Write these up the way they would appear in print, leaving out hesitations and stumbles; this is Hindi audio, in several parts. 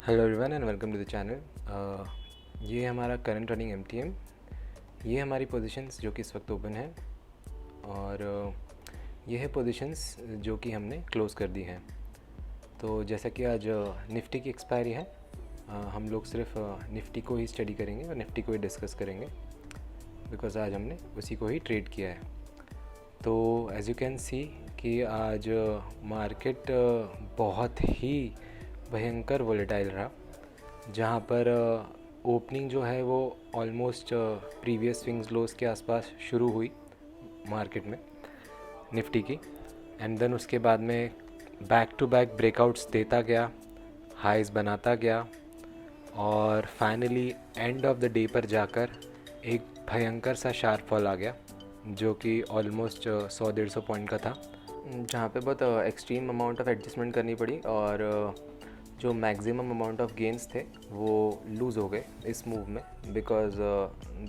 Hello everyone and welcome to the channel. ये हमारा करंट रनिंग एमटीएम। ये हमारी पोजीशंस जो कि इस वक्त ओपन है और ये है पोजीशंस जो कि हमने क्लोज़ कर दी हैं। तो जैसा कि आज निफ्टी की एक्सपायरी है, हम लोग सिर्फ निफ्टी को ही स्टडी करेंगे और निफ्टी को ही डिस्कस करेंगे बिकॉज़ आज हमने उसी को ही ट्रेड किया है। तो एज़ यू कैन सी कि आज मार्केट बहुत ही भयंकर वोलेटाइल रहा, जहाँ पर ओपनिंग जो है वो ऑलमोस्ट प्रीवियस स्विंग्स लोस के आसपास शुरू हुई मार्केट में निफ्टी की, एंड देन उसके बाद में बैक टू बैक ब्रेकआउट्स देता गया, हाइज़ बनाता गया और finally end of the day पर जाकर एक भयंकर सा शार्प फॉल आ गया जो कि ऑलमोस्ट 100-150 पॉइंट का था, जहाँ पे बहुत एक्सट्रीम अमाउंट ऑफ एडजस्टमेंट करनी पड़ी और जो मैक्सिमम अमाउंट ऑफ गेंस थे वो लूज़ हो गए इस मूव में because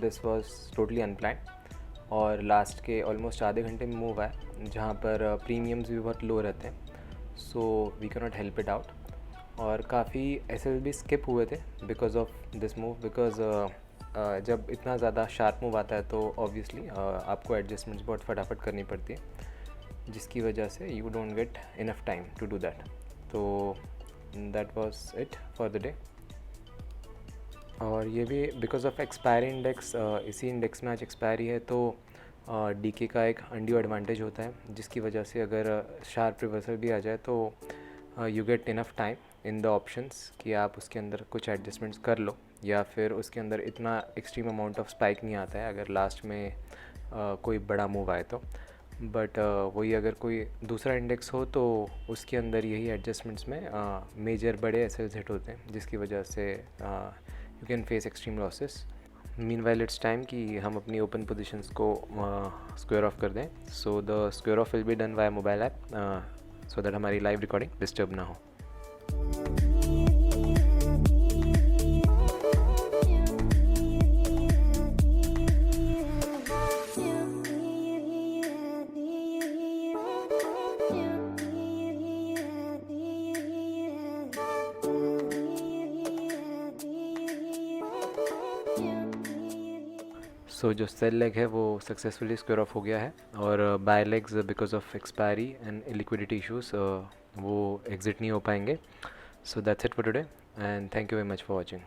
this was totally unplanned. और लास्ट के ऑलमोस्ट आधे घंटे में मूव आया जहाँ पर प्रीमियम्स भी बहुत लो रहते हैं, so we can not help it out. और काफ़ी एसएल भी स्किप हुए थे because of this move, because जब इतना ज़्यादा शार्प मूव आता है तो ऑब्वियसली आपको एडजस्टमेंट्स बहुत फटाफट करनी पड़ती है, जिसकी वजह से you don't get enough time to do that. तो that was it for the day. और ये भी बिकॉज ऑफ एक्सपायरी इंडेक्स, इसी इंडेक्स में आज एक्सपायरी है तो डीके का एक अनड्यू एडवांटेज होता है, जिसकी वजह से अगर शार्प रिवर्सल भी आ जाए तो you get enough time in the options कि आप उसके अंदर कुछ एडजस्टमेंट्स कर लो, या फिर उसके अंदर इतना एक्सट्रीम अमाउंट ऑफ स्पाइक नहीं आता है अगर लास्ट में कोई बड़ा मूव आए तो। बट वही अगर कोई दूसरा इंडेक्स हो तो उसके अंदर यही एडजस्टमेंट्स में मेजर बड़े एसएल्स हिट होते हैं, जिसकी वजह से you can face extreme losses. Meanwhile it's time कि हम अपनी ओपन पोजीशंस को स्क्वायर ऑफ कर दें। So the square of will be done via mobile app so that हमारी लाइव रिकॉर्डिंग डिस्टर्ब ना हो। सो जो सेल लेग है वो सक्सेसफुली स्क्वायर ऑफ हो गया है और buy legs because of expiry and liquidity issues वो एग्जिट नहीं हो पाएंगे। So that's it for today and thank you very much for watching.